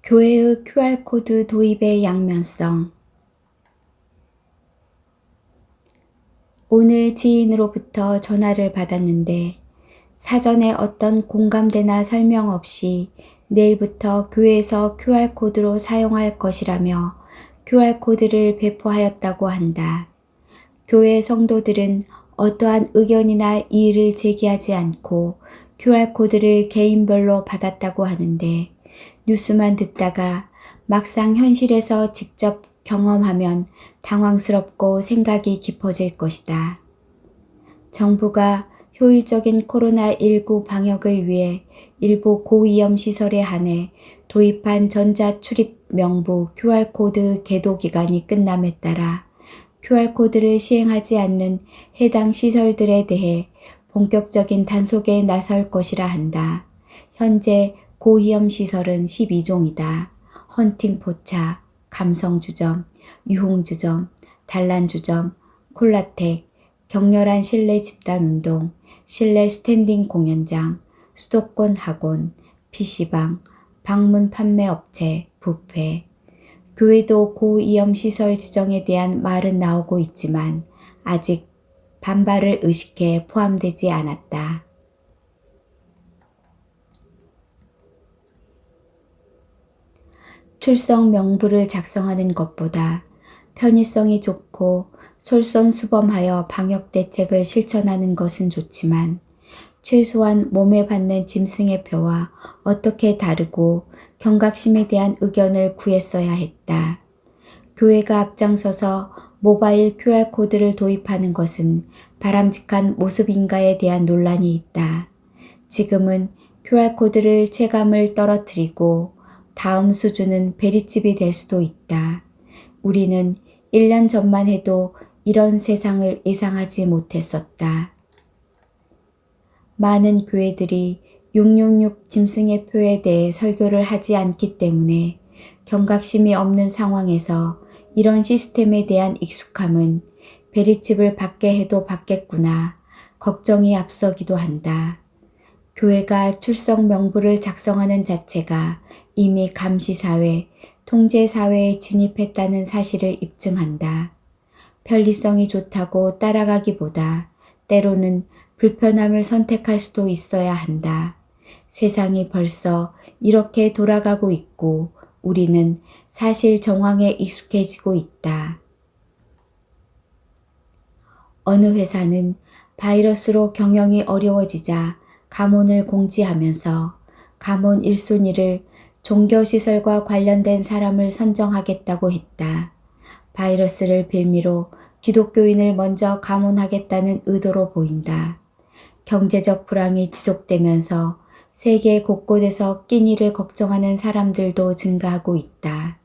교회의 QR코드 도입의 양면성. 오늘 지인으로부터 전화를 받았는데 사전에 어떤 공감대나 설명 없이 내일부터 교회에서 QR코드로 사용할 것이라며 QR코드를 배포하였다고 한다. 교회 성도들은 어떠한 의견이나 이의를 제기하지 않고 QR코드를 개인별로 받았다고 하는데 뉴스만 듣다가 막상 현실에서 직접 경험하면 당황스럽고 생각이 깊어질 것이다. 정부가 효율적인 코로나19 방역을 위해 일부 고위험 시설에 한해 도입한 전자출입 명부 QR코드 계도 기간이 끝남에 따라 QR코드를 시행하지 않는 해당 시설들에 대해 본격적인 단속에 나설 것이라 한다. 현재 고위험 시설은 12종이다. 헌팅포차, 감성주점, 유흥주점, 단란주점, 콜라텍, 격렬한 실내 집단운동, 실내 스탠딩 공연장, 수도권 학원, PC방, 방문 판매업체, 뷔페. 교회도 고위험 시설 지정에 대한 말은 나오고 있지만 아직 반발을 의식해 포함되지 않았다. 출석 명부를 작성하는 것보다 편의성이 좋고 솔선수범하여 방역 대책을 실천하는 것은 좋지만 최소한 몸에 받는 짐승의 표와 어떻게 다르고 경각심에 대한 의견을 구했어야 했다. 교회가 앞장서서 모바일 QR코드를 도입하는 것은 바람직한 모습인가에 대한 논란이 있다. 지금은 QR코드를 체감을 떨어뜨리고 다음 수준은 베리칩이 될 수도 있다. 우리는 1년 전만 해도 이런 세상을 예상하지 못했었다. 많은 교회들이 666 짐승의 표에 대해 설교를 하지 않기 때문에 경각심이 없는 상황에서 이런 시스템에 대한 익숙함은 베리칩을 받게 해도 받겠구나 걱정이 앞서기도 한다. 교회가 출석 명부를 작성하는 자체가 이미 감시사회, 통제사회에 진입했다는 사실을 입증한다. 편리성이 좋다고 따라가기보다 때로는 불편함을 선택할 수도 있어야 한다. 세상이 벌써 이렇게 돌아가고 있고 우리는 사실 정황에 익숙해지고 있다. 어느 회사는 바이러스로 경영이 어려워지자 감원을 공지하면서 감원 1순위를 종교시설과 관련된 사람을 선정하겠다고 했다. 바이러스를 빌미로 기독교인을 먼저 감원하겠다는 의도로 보인다. 경제적 불황이 지속되면서 세계 곳곳에서 끼니를 걱정하는 사람들도 증가하고 있다.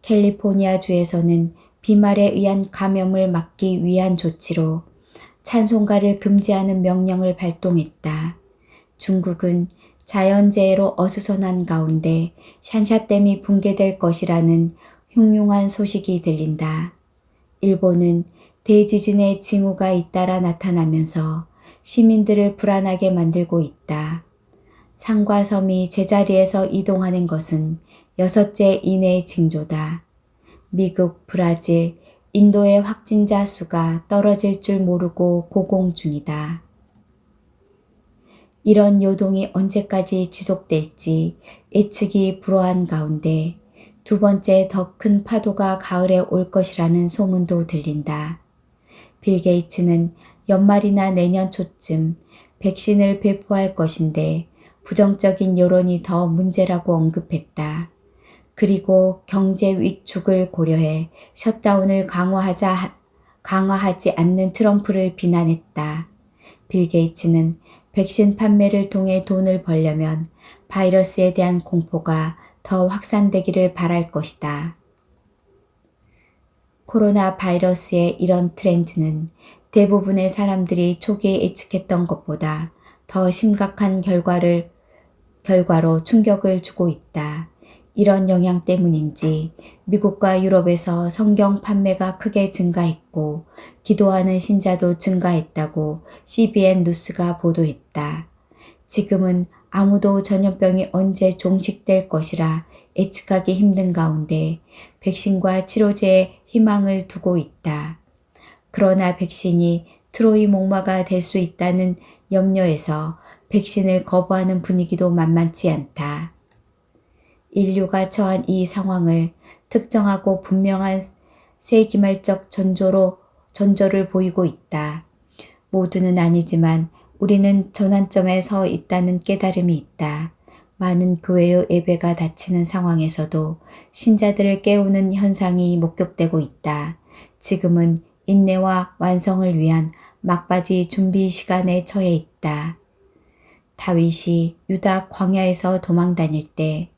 캘리포니아주에서는 비말에 의한 감염을 막기 위한 조치로 찬송가를 금지하는 명령을 발동했다. 중국은 자연재해로 어수선한 가운데 샨샤댐이 붕괴될 것이라는 흉흉한 소식이 들린다. 일본은 대지진의 징후가 잇따라 나타나면서 시민들을 불안하게 만들고 있다. 산과 섬이 제자리에서 이동하는 것은 6째 이내의 징조다. 미국, 브라질, 인도의 확진자 수가 떨어질 줄 모르고 고공 중이다. 이런 요동이 언제까지 지속될지 예측이 불허한 가운데 두 번째 더 큰 파도가 가을에 올 것이라는 소문도 들린다. 빌 게이츠는 연말이나 내년 초쯤 백신을 배포할 것인데 부정적인 여론이 더 문제라고 언급했다. 그리고 경제 위축을 고려해 셧다운을 강화하지 않는 트럼프를 비난했다. 빌 게이츠는 백신 판매를 통해 돈을 벌려면 바이러스에 대한 공포가 더 확산되기를 바랄 것이다. 코로나 바이러스의 이런 트렌드는 대부분의 사람들이 초기에 예측했던 것보다 더 심각한 결과로 충격을 주고 있다. 이런 영향 때문인지 미국과 유럽에서 성경 판매가 크게 증가했고 기도하는 신자도 증가했다고 CBN 뉴스가 보도했다. 지금은 아무도 전염병이 언제 종식될 것이라 예측하기 힘든 가운데 백신과 치료제에 희망을 두고 있다. 그러나 백신이 트로이 목마가 될 수 있다는 염려에서 백신을 거부하는 분위기도 만만치 않다. 인류가 처한 이 상황을 특정하고 분명한 세기말적 전조를 보이고 있다. 모두는 아니지만 우리는 전환점에 서 있다는 깨달음이 있다. 많은 교회의 예배가 닫히는 상황에서도 신자들을 깨우는 현상이 목격되고 있다. 지금은 인내와 완성을 위한 막바지 준비 시간에 처해 있다. 다윗이 유다 광야에서 도망 다닐 때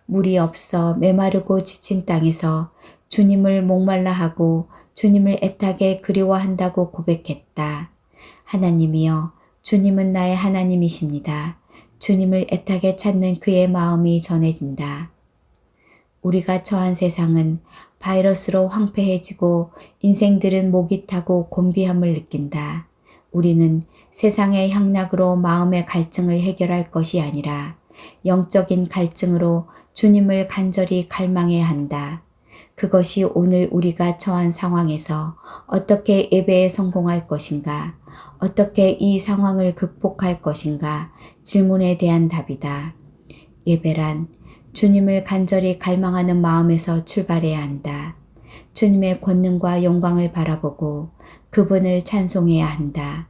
물이 없어 메마르고 지친 땅에서 주님을 목말라 하고 주님을 애타게 그리워한다고 고백했다. 하나님이여, 주님은 나의 하나님이십니다. 주님을 애타게 찾는 그의 마음이 전해진다. 우리가 처한 세상은 바이러스로 황폐해지고 인생들은 목이 타고 곤비함을 느낀다. 우리는 세상의 향락으로 마음의 갈증을 해결할 것이 아니라 영적인 갈증으로 주님을 간절히 갈망해야 한다. 그것이 오늘 우리가 처한 상황에서 어떻게 예배에 성공할 것인가, 어떻게 이 상황을 극복할 것인가 질문에 대한 답이다. 예배란 주님을 간절히 갈망하는 마음에서 출발해야 한다. 주님의 권능과 영광을 바라보고 그분을 찬송해야 한다.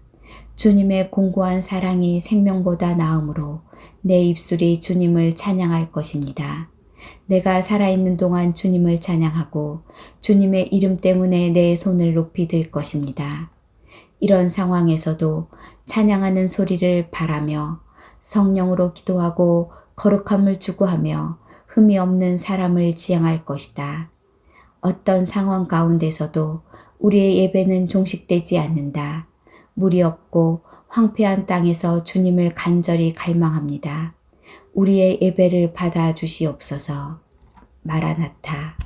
주님의 공고한 사랑이 생명보다 나으므로 내 입술이 주님을 찬양할 것입니다. 내가 살아있는 동안 주님을 찬양하고 주님의 이름 때문에 내 손을 높이 들 것입니다. 이런 상황에서도 찬양하는 소리를 바라며 성령으로 기도하고 거룩함을 추구하며 흠이 없는 사람을 지향할 것이다. 어떤 상황 가운데서도 우리의 예배는 종식되지 않는다. 물이 없고 황폐한 땅에서 주님을 간절히 갈망합니다. 우리의 예배를 받아주시옵소서. 마라나타.